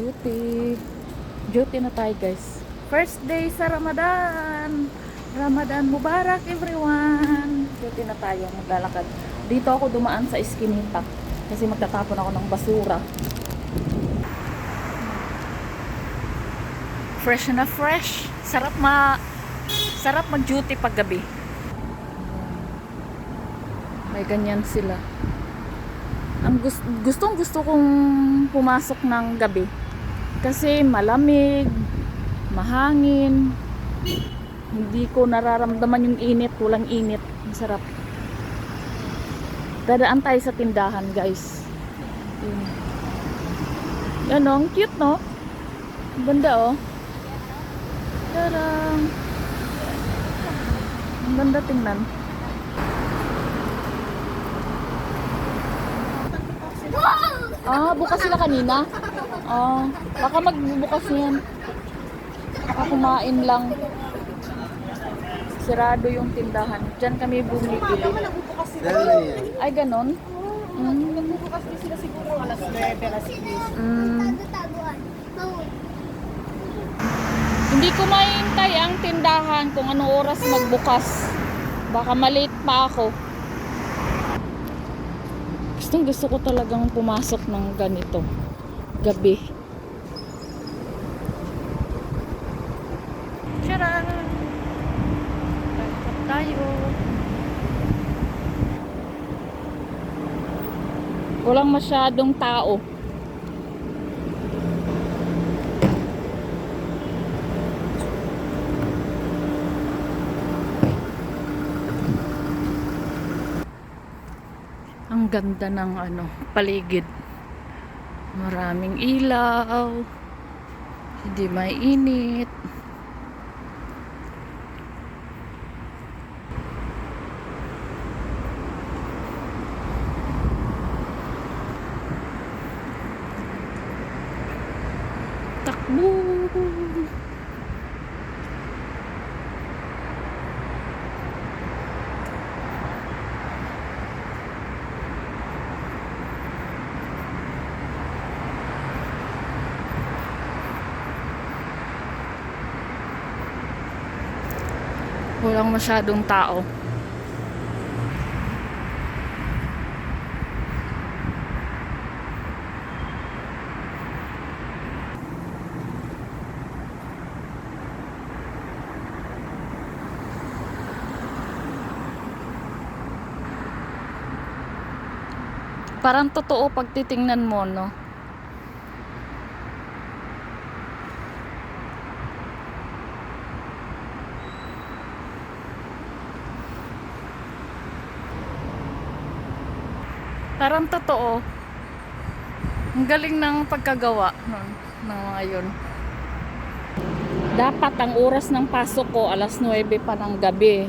duty. Duty na tayo guys. First day sa Ramadan. Ramadan Mubarak everyone. Duty na tayo, maglalakad. Dito ako dumaan sa Eskinita kasi magtatapon ako ng basura. Fresh na fresh. Sarap mag-duty pag gabi. May ganyan sila. Ang gusto kong pumasok ng gabi kasi malamig, mahangin, hindi ko nararamdaman yung init, walang init. Ang sarap. Dadaan tayo sa tindahan guys. Yan o, cute no? Banda oh. Tarang. Ang banda tingnan. Bukas sila kanina. Baka magbubukas yan. Baka kumain lang. Sirado yung tindahan. Diyan kami bumibili. Ay, ganon? Nagbubukas din sila siguro alas 9, alas 10. Hindi ko mahintay ang tindahan kung anong oras magbukas. Baka malate pa ako. Gusto ko talagang pumasok ng ganito gabi. Tara! Tayo. Walang masyadong tao. Ang ganda ng paligid. Maraming ilaw. Hindi mainit. Takbo. Walang masyadong tao. Parang totoo pag titingnan mo, no? Parang totoo. Ang galing ng pagkagawa ng mga yun. Dapat ang oras ng pasok ko alas 9 pa ng gabi.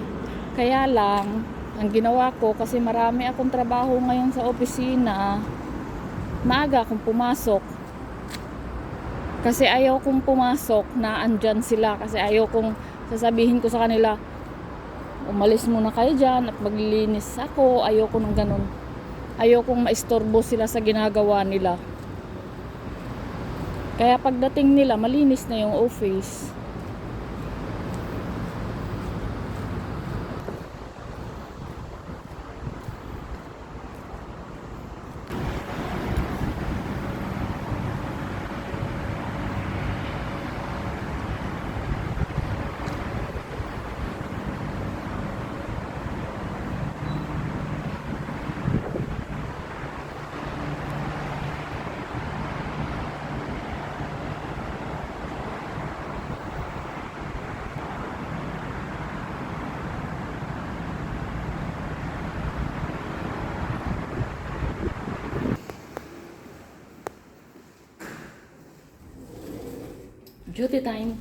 Kaya lang, ang ginawa ko kasi marami akong trabaho ngayon sa opisina. Maaga akong pumasok. Kasi ayaw kong pumasok na andyan sila. Kasi ayaw kong sasabihin ko sa kanila, umalis muna kayo dyan at maglilinis ako. Ayaw ko ng ganun. Ayaw kong maistorbo sila sa ginagawa nila. Kaya pagdating nila, malinis na yung office. Duty time.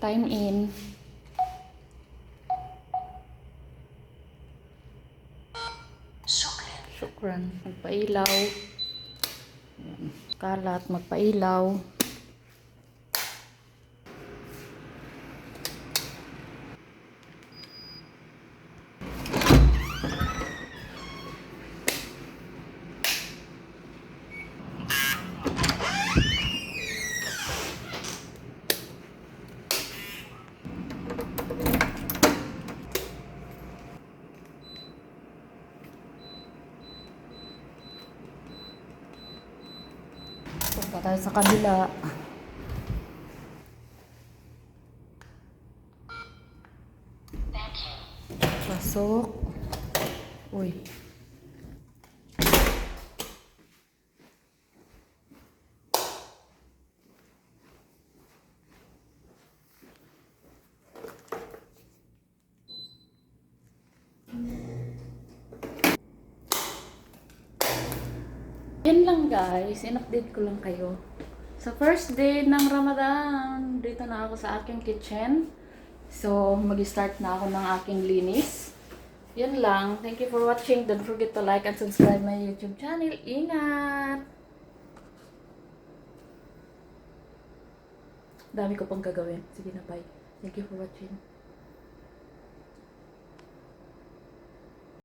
Time in. Shukran. Magpailaw. kalat, magpailaw. Punta tayo sa kabila. Pasok. Uy. Yan lang guys, in-update ko lang kayo. Sa first day ng Ramadan, dito na ako sa aking kitchen. So, mag-start na ako ng aking linis. Yan lang. Thank you for watching. Don't forget to like and subscribe my YouTube channel. Ingat! Dami ko pang gagawin. Sige na, bye. Thank you for watching.